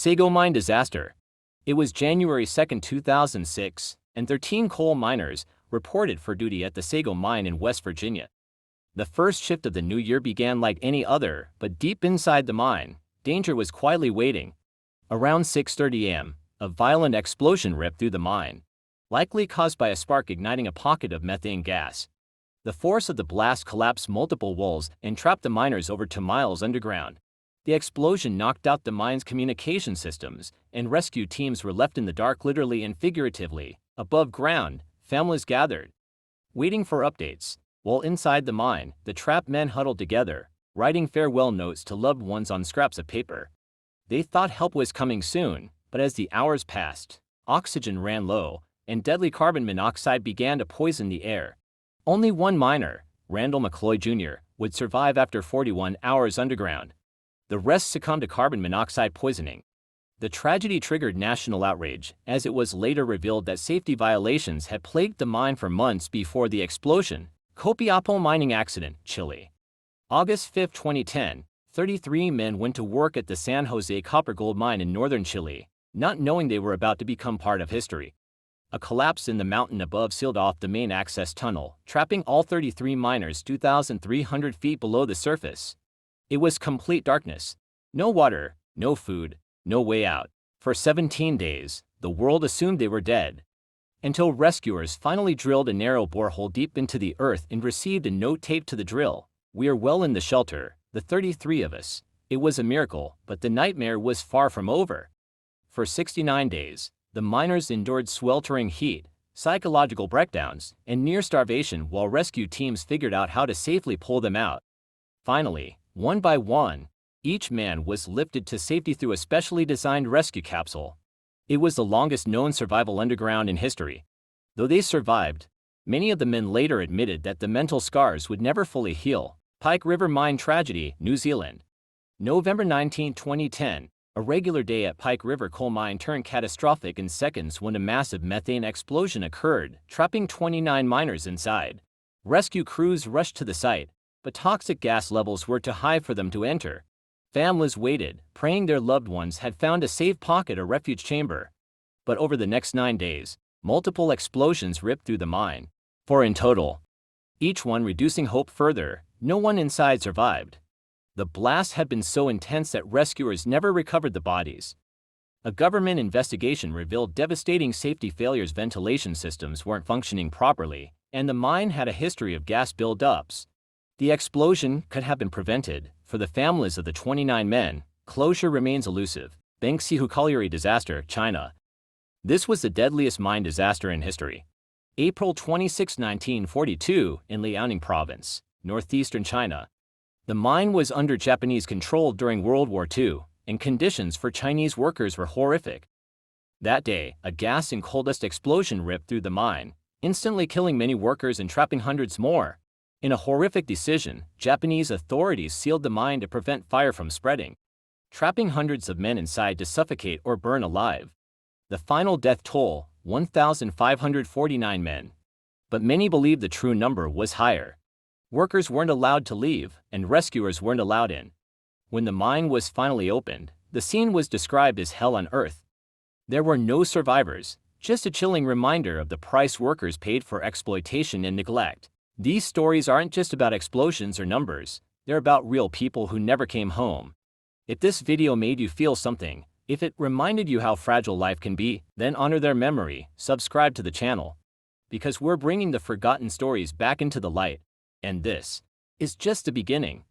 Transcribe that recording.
Sago Mine Disaster. It was January 2, 2006, and 13 coal miners reported for duty at the Sago Mine in West Virginia. The first shift of the new year began like any other, but deep inside the mine, danger was quietly waiting. Around 6:30 a.m., a violent explosion ripped through the mine, likely caused by a spark igniting a pocket of methane gas. The force of the blast collapsed multiple walls and trapped the miners over 2 miles underground. The explosion knocked out the mine's communication systems, and rescue teams were left in the dark literally and figuratively. Above ground, families gathered, waiting for updates, while inside the mine, the trapped men huddled together, writing farewell notes to loved ones on scraps of paper. They thought help was coming soon, but as the hours passed, oxygen ran low, and deadly carbon monoxide began to poison the air. Only one miner, Randall McCloy Jr., would survive after 41 hours underground. The rest succumbed to carbon monoxide poisoning. The tragedy triggered national outrage, as it was later revealed that safety violations had plagued the mine for months before the explosion. Copiapó Mining Accident, Chile. August 5, 2010, 33 men went to work at the San Jose copper-gold mine in northern Chile, not knowing they were about to become part of history. A collapse in the mountain above sealed off the main access tunnel, trapping all 33 miners 2,300 feet below the surface. It was complete darkness. No water, no food, no way out. For 17 days, the world assumed they were dead. Until rescuers finally drilled a narrow borehole deep into the earth and received a note taped to the drill. "We are well in the shelter, the 33 of us." It was a miracle, but the nightmare was far from over. For 69 days, the miners endured sweltering heat, psychological breakdowns, and near starvation while rescue teams figured out how to safely pull them out. Finally, one by one, each man was lifted to safety through a specially designed rescue capsule. It was the longest known survival underground in history. Though they survived, many of the men later admitted that the mental scars would never fully heal. Pike River Mine Tragedy, New Zealand. November 19, 2010, a regular day at Pike River coal mine turned catastrophic in seconds when a massive methane explosion occurred, trapping 29 miners inside. Rescue crews rushed to the site, but toxic gas levels were too high for them to enter. Families waited, praying their loved ones had found a safe pocket or refuge chamber. But over the next 9 days, multiple explosions ripped through the mine. 4 in total, each one reducing hope further. No one inside survived. The blast had been so intense that rescuers never recovered the bodies. A government investigation revealed devastating safety failures. Ventilation systems weren't functioning properly, and the mine had a history of gas buildups. The explosion could have been prevented. For the families of the 29 men, closure remains elusive. Benxihu Colliery Disaster, China. This was the deadliest mine disaster in history. April 26, 1942, in Liaoning Province, northeastern China. The mine was under Japanese control during World War II, and conditions for Chinese workers were horrific. That day, a gas and coal dust explosion ripped through the mine, instantly killing many workers and trapping hundreds more. In a horrific decision, Japanese authorities sealed the mine to prevent fire from spreading, trapping hundreds of men inside to suffocate or burn alive. The final death toll, 1,549 men. But many believe the true number was higher. Workers weren't allowed to leave, and rescuers weren't allowed in. When the mine was finally opened, the scene was described as hell on earth. There were no survivors, just a chilling reminder of the price workers paid for exploitation and neglect. These stories aren't just about explosions or numbers, they're about real people who never came home. If this video made you feel something, if it reminded you how fragile life can be, then honor their memory, subscribe to the channel. Because we're bringing the forgotten stories back into the light, and this is just the beginning.